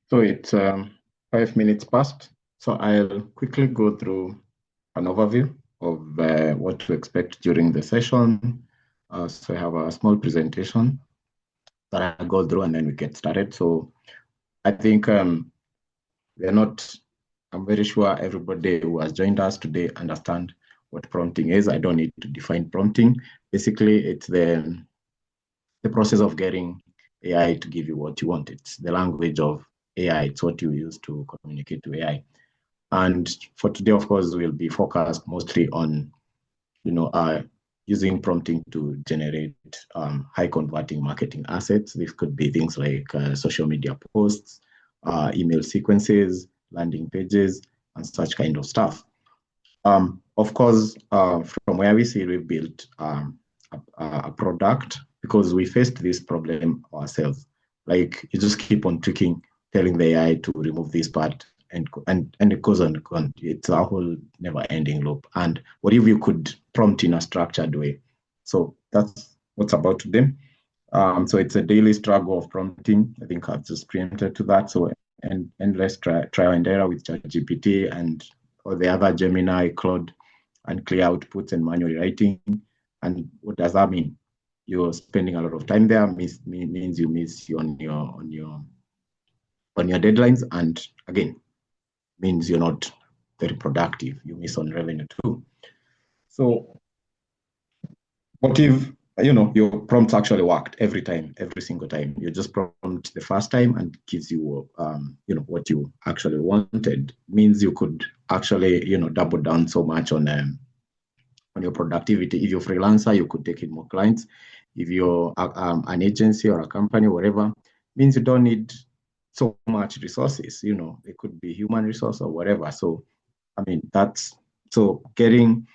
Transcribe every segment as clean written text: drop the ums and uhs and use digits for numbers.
So it's 5 minutes past. So I'll quickly go through an overview of what to expect during the session. So I have a small presentation that I go through and then we get started. So I think we're not, I'm very sure everybody who has joined us today understand what prompting is. I don't need to define prompting. Basically, it's the process of getting AI to give you what you want. It's the language of AI. It's what you use to communicate to AI. And for today, of course, we'll be focused mostly on, using prompting to generate high converting marketing assets. This could be things like social media posts, email sequences, landing pages, and such kind of stuff. Of course, from where we see, we built a product because we faced this problem ourselves. Like you just keep on tweaking, telling the AI to remove this part, and it goes on. It's a whole never-ending loop. And what if you could prompt in a structured way? So that's what's about today. So it's a daily struggle of prompting. I think I've just preempted to that. So and endless trial and error with ChatGPT and or the other Gemini, Claude, and clear outputs and manual writing. And what does that mean? You're spending a lot of time there. Means you miss on your deadlines, and again, means you're not very productive. You miss on revenue too. So, what if your prompts actually worked every time, every single time? You just prompt the first time and it gives you what you actually wanted. Means you could actually double down so much on your productivity. If you're a freelancer, you could take in more clients. If you're an agency or a company, whatever, means you don't need so much resources. It could be human resource or whatever. So, I mean, that's so getting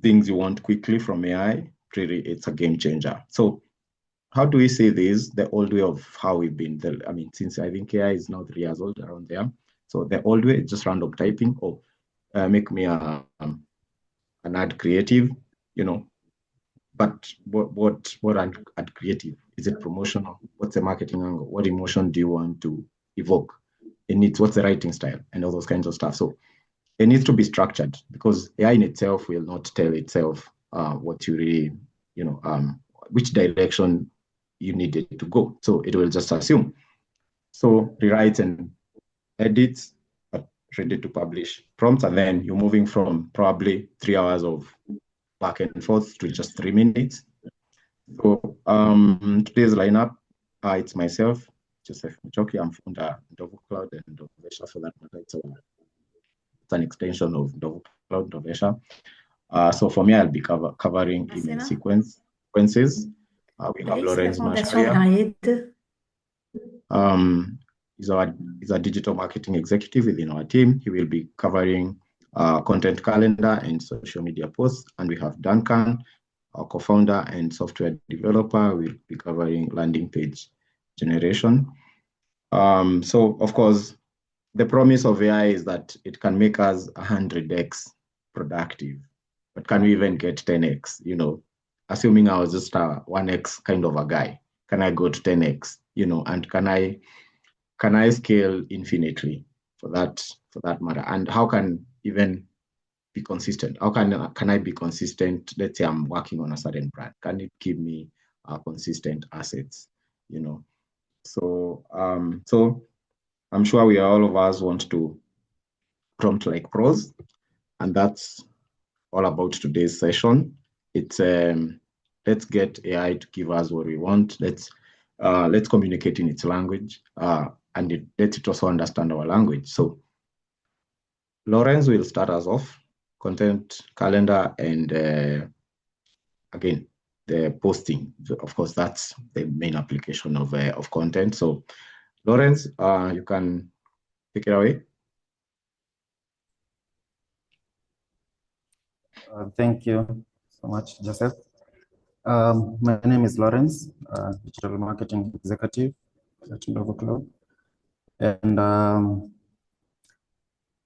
things you want quickly from AI, really, it's a game changer. So how do we say this? The old way of how we've been, since I think AI is now 3 years old, around there. So the old way, just random typing, or make me an ad creative, but what ad creative? Is it promotional? What's the marketing angle? What emotion do you want to evoke? What's the writing style and all those kinds of stuff. So it needs to be structured because AI in itself will not tell itself what you really, which direction you need it to go. So it will just assume. So rewrites and edits, ready to publish prompts, and then you're moving from probably 3 hours of back and forth to just 3 minutes. So today's lineup, it's myself, Joseph Michoki. I'm founder of Cloud and Ndovesha for that matter. It's an extension of Cloud Ndovesha. So for me, I'll be covering email sequences. We have Lawrence Masharia. He's a digital marketing executive within our team. He will be covering content calendar and social media posts. And we have Duncan, our co-founder and software developer, will be covering landing page generation. So of course, the promise of AI is that it can make us 100x productive, but can we even get 10x? Assuming I was just a 1x kind of a guy, can I go to 10x? And can I scale infinitely for that matter? And how can even be consistent? How can I be consistent? Let's say I'm working on a certain brand. Can it give me consistent assets? So I'm sure all of us want to prompt like pros, and that's all about today's session. It's let's get AI to give us what we want. Let's communicate in its language, and let it also understand our language. So Lawrence will start us off, content calendar, and again, the posting. Of course, that's the main application of content. So Lawrence, you can take it away. Thank you so much, Joseph. My name is Lawrence, digital marketing executive at Ndovesha, and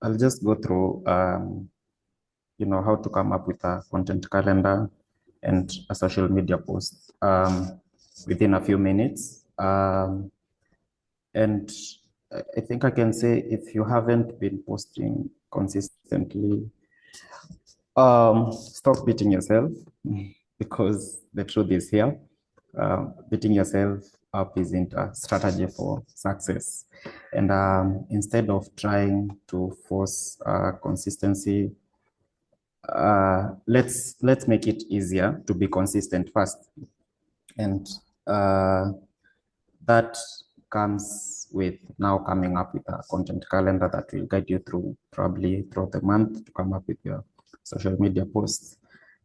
I'll just go through, how to come up with a content calendar and a social media post within a few minutes. And I think I can say if you haven't been posting consistently, stop beating yourself because the truth is here. Beating yourself up isn't a strategy for success. And instead of trying to force consistency, let's make it easier to be consistent first. And that comes with now coming up with a content calendar that will guide you through probably throughout the month to come up with your social media posts.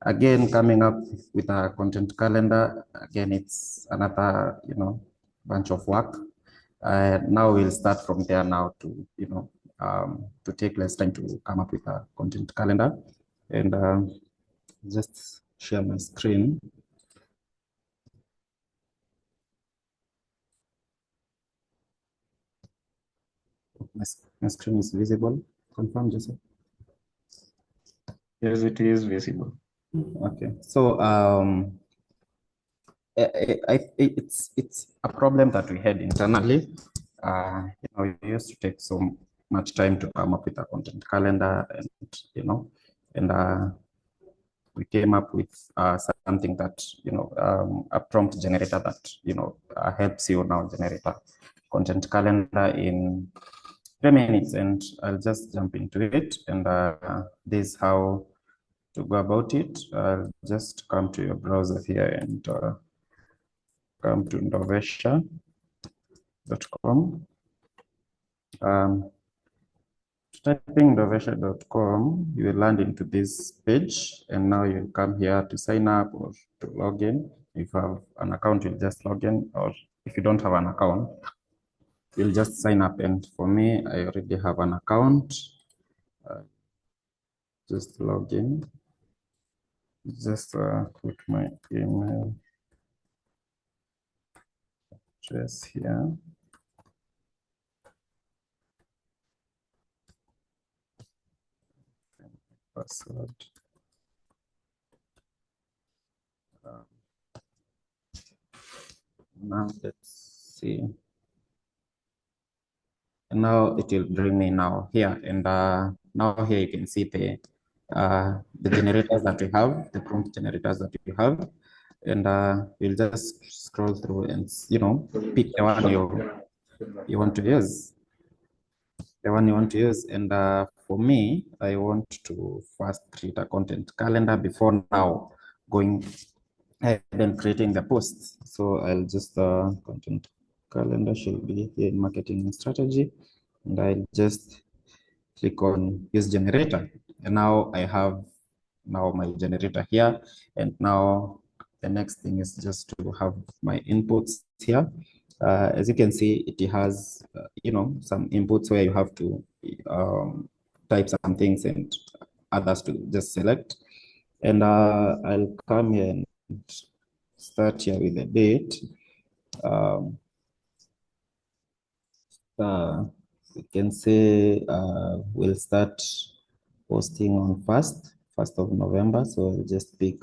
Again, coming up with a content calendar, again, it's another, bunch of work. Now we'll start from there now to, to take less time to come up with a content calendar. And just share my screen. My screen is visible. Confirm, Joseph. Yes, it is visible. Okay, so it's a problem that we had internally. We used to take so much time to come up with a content calendar, and we came up with something that a prompt generator that helps you now generate a content calendar in 3 minutes, and I'll just jump into it. And this is how to go about it. I'll just come to your browser here and come to Ndovesha.com. Typing Ndovesha.com, you will land into this page, and now you'll come here to sign up or to log in. If you have an account, you'll just log in, or if you don't have an account, you'll just sign up. And for me, I already have an account. Just log in. Just put my email address here. Password. Now let's see. And now it will bring me now here, and now here you can see the generators that we have, the prompt generators that we have, and you'll just scroll through and pick the one you want to use, And for me, I want to first create a content calendar before now going ahead and creating the posts. So I'll just content calendar should be here in marketing and strategy, and I'll just click on use generator, and now I have my generator here. And now the next thing is just to have my inputs here. As you can see, it has some inputs where you have to type some things and others to just select. And I'll come here and start here with the date. We can say we'll start posting on 1st of November. So I'll just pick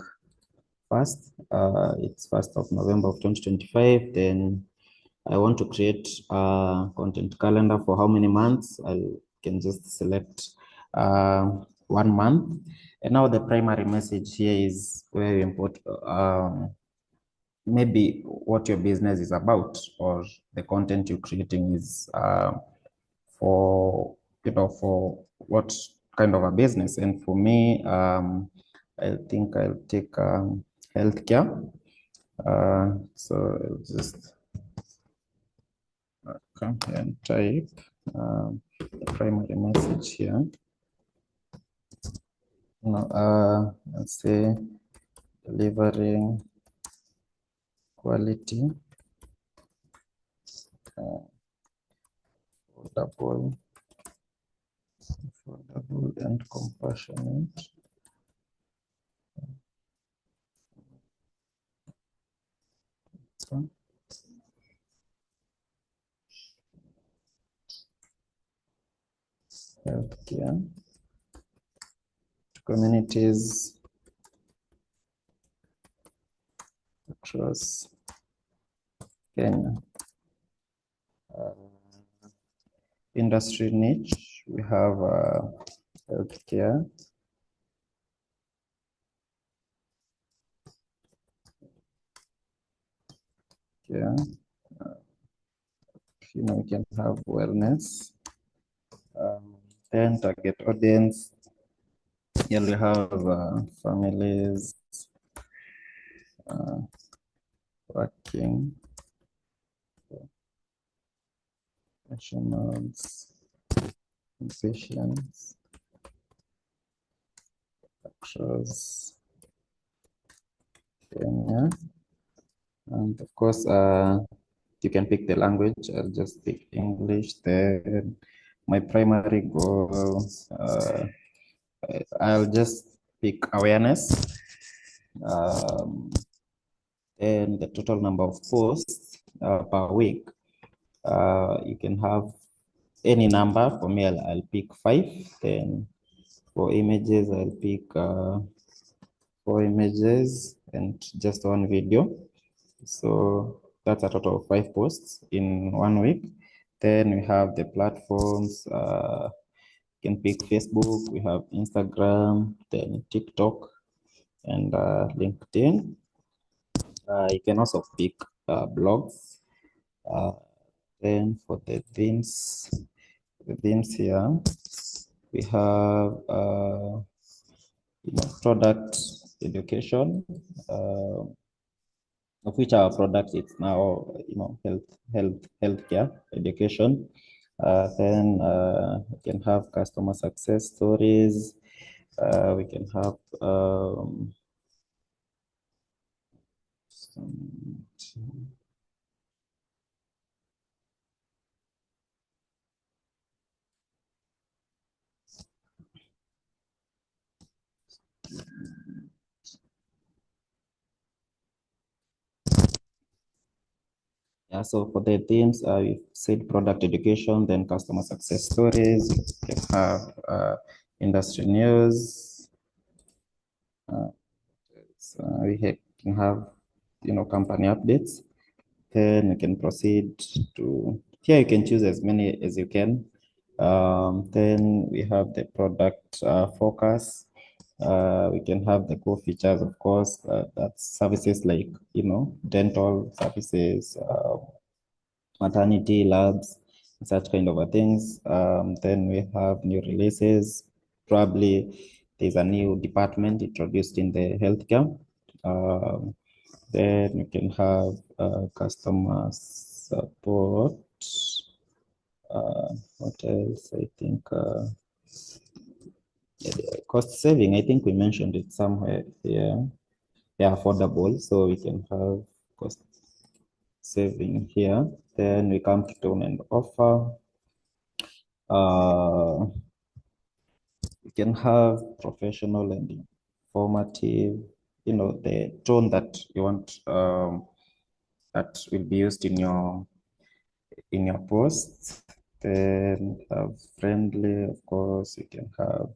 1st. It's 1st of November of 2025. Then I want to create a content calendar for how many months. I can just select 1 month. And now the primary message here is where you import maybe what your business is about, or the content you're creating is for what kind of a business. And for me, I think I'll take healthcare. So I'll just come here and type the primary message here. Let's say delivering quality, affordable and compassionate healthcare to communities across Kenya. industry niche, we have healthcare. Yeah, we can have wellness. Then target audience, here we have families, working professionals, musicians, actors, Kenya, and of course you can pick the language. I'll just pick English. Then my primary goal, I'll just pick awareness. Then the total number of posts per week. You can have any number. For me, I'll pick 5. Then for images, I'll pick 4 images and just 1 video. So that's a total of 5 posts in 1 week. Then we have the platforms. You can pick Facebook, we have Instagram, then TikTok, and LinkedIn. You can also pick blogs. Then for the themes here, we have product education, of which our product is now healthcare education. Then we can have customer success stories. We can have yeah, so for the themes, we said product education, then customer success stories. We can have industry news. We can have, company updates. Then we can proceed to, here you can choose as many as you can. Then we have the product focus. We can have the core features, of course, that's services like, dental services, maternity labs, such kind of things. Then we have new releases. Probably there's a new department introduced in the healthcare. Then you can have customer support. What else? I think cost saving. I think we mentioned it somewhere here. They're affordable, so we can have cost saving here. Then we come to tone and offer. We can have professional and informative. The tone that you want that will be used in your posts. Then have friendly, of course. You can have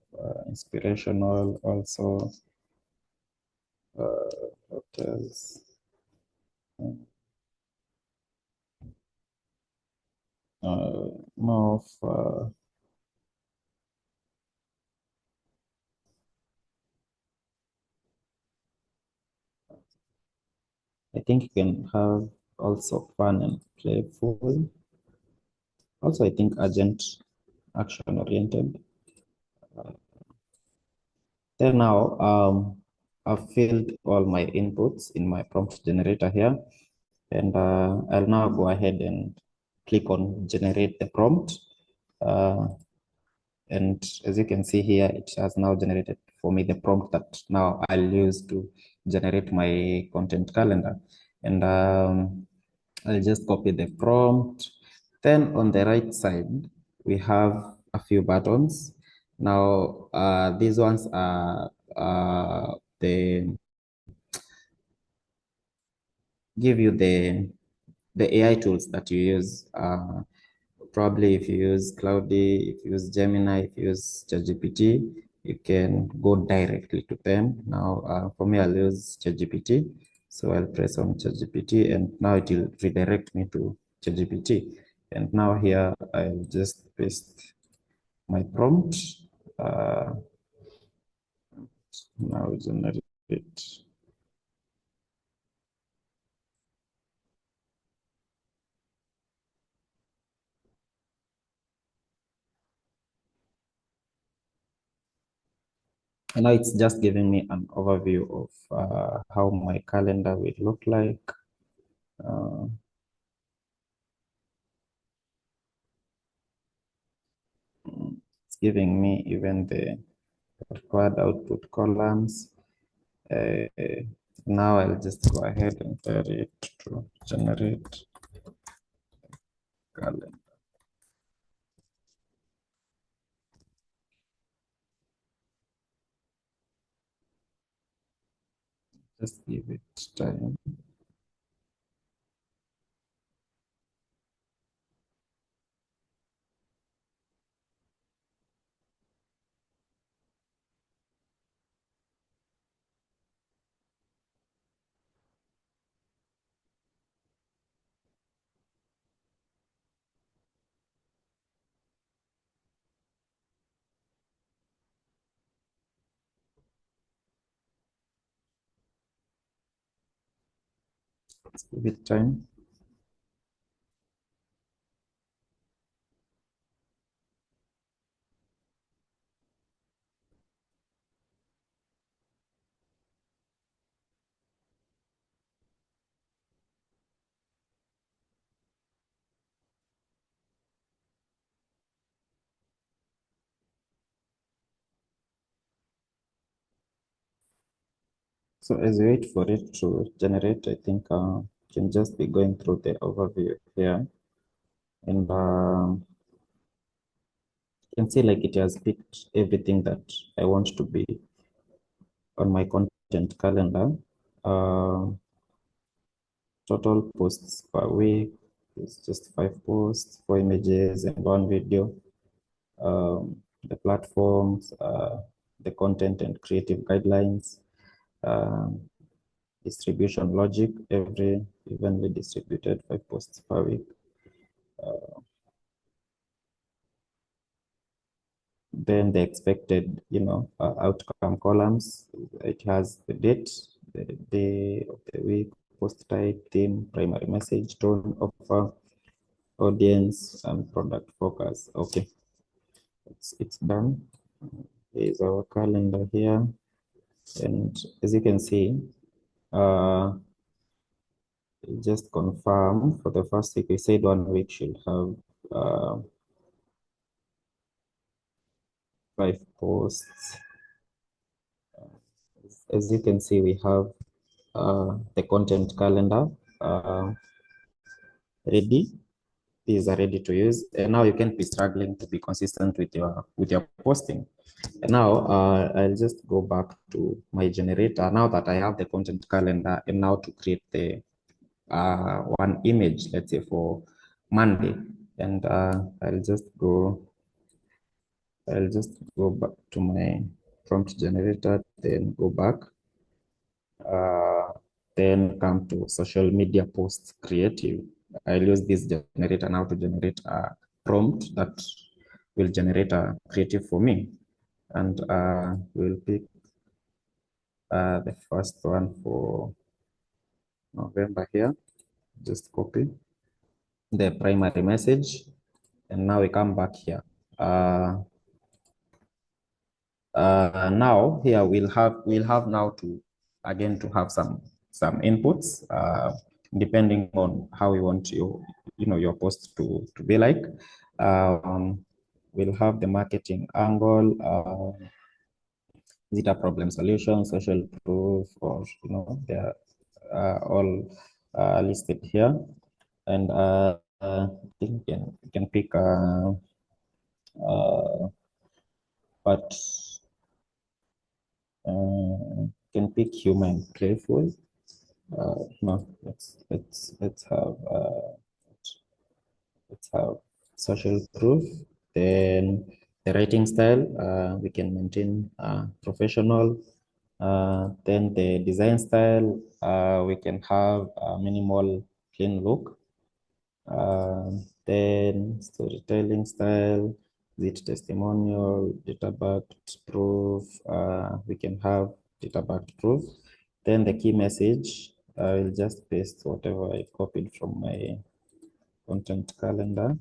inspirational also. What else? More of I think you can have also fun and playful. Also, I think urgent, action oriented. Then now, I've filled all my inputs in my prompt generator here, and I'll now go ahead and click on generate the prompt. And as you can see here, it has now generated for me the prompt that now I'll use to generate my content calendar. And I'll just copy the prompt. Then on the right side, we have a few buttons. Now, these ones are the give you the AI tools that you use. Probably if you use Cloudy, if you use Gemini, if you use ChatGPT, you can go directly to them. Now, for me, I'll use ChatGPT. So I'll press on ChatGPT, and now it will redirect me to ChatGPT. And now here I'll just paste my prompt. Now generate it. And now it's just giving me an overview of how my calendar will look like. It's giving me even the required output columns. Now I'll just go ahead and tell it to generate calendar. Just give it time. Let's give it time. So as we wait for it to generate, I think can just be going through the overview here. And you can see like it has picked everything that I want to be on my content calendar. Total posts per week is just 5 posts, 4 images, and 1 video. The platforms, the content and creative guidelines, distribution logic, every evenly distributed 5 posts per week. Then the expected, outcome columns, it has the date, the day of the week, post type, theme, primary message, tone, offer, audience, and product focus. Okay, it's done. Here's our calendar here. And as you can see, just confirm for the first week, we said 1 week should have 5 posts. As you can see, we have the content calendar ready. These are ready to use, and now you can be struggling to be consistent with your posting. And now I'll just go back to my generator now that I have the content calendar, and now to create the one image, let's say for Monday. And I'll just go back to my prompt generator, then go back, then come to social media posts creative. I'll use this generator now to generate a prompt that will generate a creative for me. And we'll pick the first one for November here. Just copy the primary message. And now we come back here. Now here we'll have now to have some inputs depending on how we want your post to be like. We'll have the marketing angle, is it a problem solution, social proof, or they're all listed here. And I think you can pick but can pick human playful. No, let's have social proof. Then the writing style, we can maintain professional. Then the design style, we can have a minimal, clean look. Then storytelling style, is it testimonial, data-backed proof? We can have data-backed proof. Then the key message, I will just paste whatever I copied from my content calendar.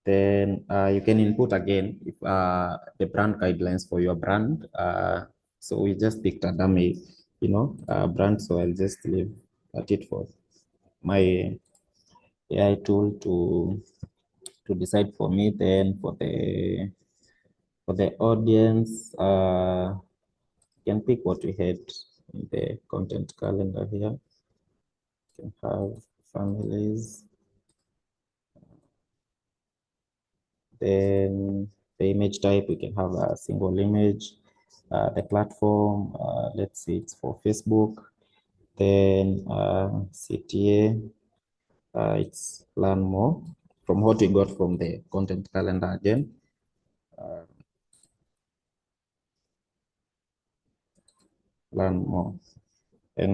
Then you can input again if the brand guidelines for your brand. So we just picked a dummy, brand. So I'll just leave at it for my AI tool to decide for me. Then for the audience, you can pick what we had in the content calendar here. You can have families. Then the image type, we can have a single image. The platform, let's see, it's for Facebook. Then CTA, it's learn more from what we got from the content calendar again. Learn more. And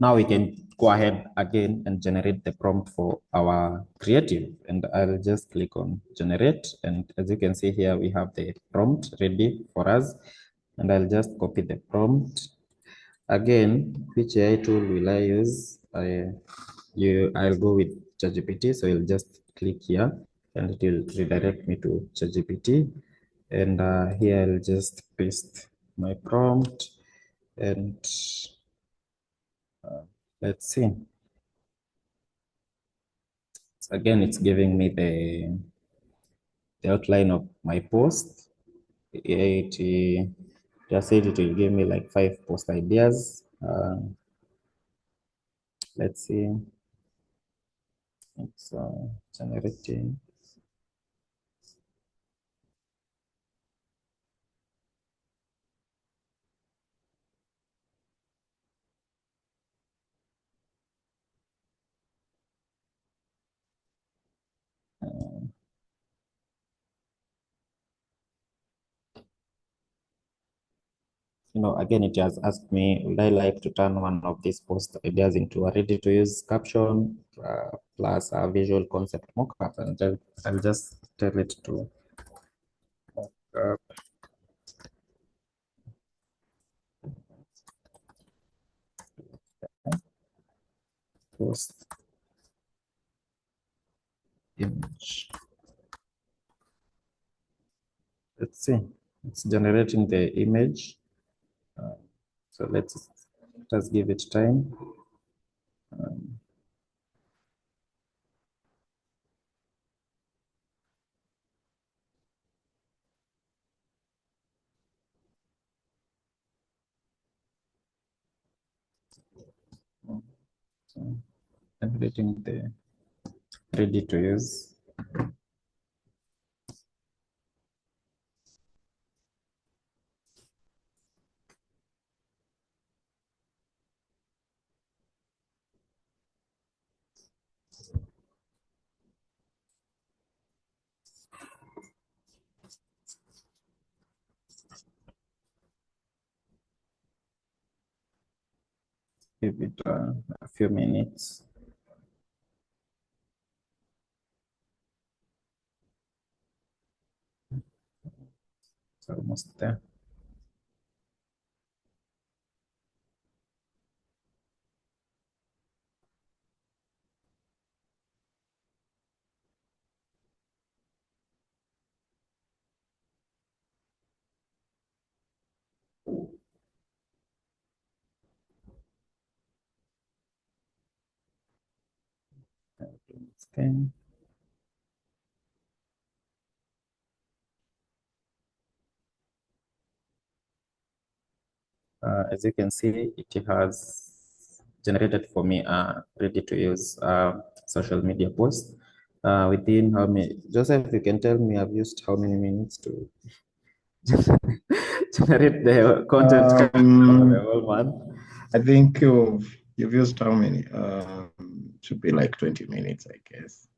now we can go ahead again and generate the prompt for our creative. And I'll just click on generate. And as you can see here, we have the prompt ready for us. And I'll just copy the prompt. Again, which AI tool will I use? I'll go with ChatGPT. So you'll just click here and it will redirect me to ChatGPT. And here I'll just paste my prompt and let's see. Again, it's giving me the outline of my post. It just said it will give me like 5 post ideas. Let's see. It's generating. Again, it has asked me, would I like to turn one of these post ideas into a ready-to-use caption plus a visual concept mockup? And I'll just tell it to mockup. Post image. Let's see. It's generating the image. So let's just give it time. So generating the ready to use. Give it a few minutes. It's almost there. Scan. As you can see, it has generated for me a ready-to-use social media post. Within how many, Joseph, you can tell me I've used how many minutes to generate the content for the whole month? I think you've used how many? Should be like 20 minutes, I guess.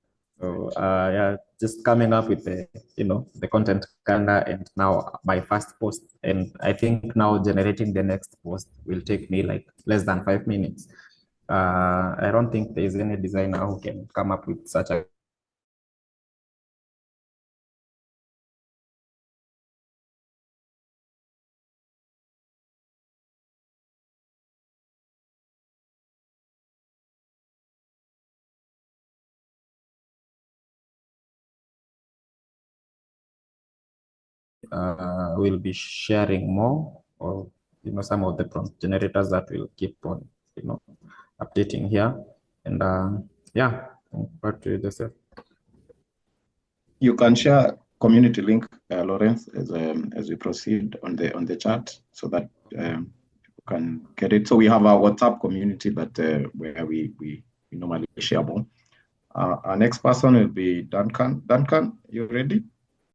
So yeah, just coming up with the, the content calendar and now my first post. And I think now generating the next post will take me like less than 5 minutes. I don't think there's any designer who can come up with such a will be sharing more, or some of the prompt generators that will keep on updating here. And yeah, back to the set. You can share community link, Lawrence, as we proceed on the chat, so that people can get it. So we have our WhatsApp community that where we normally share more. Our next person will be Duncan. Duncan, you ready?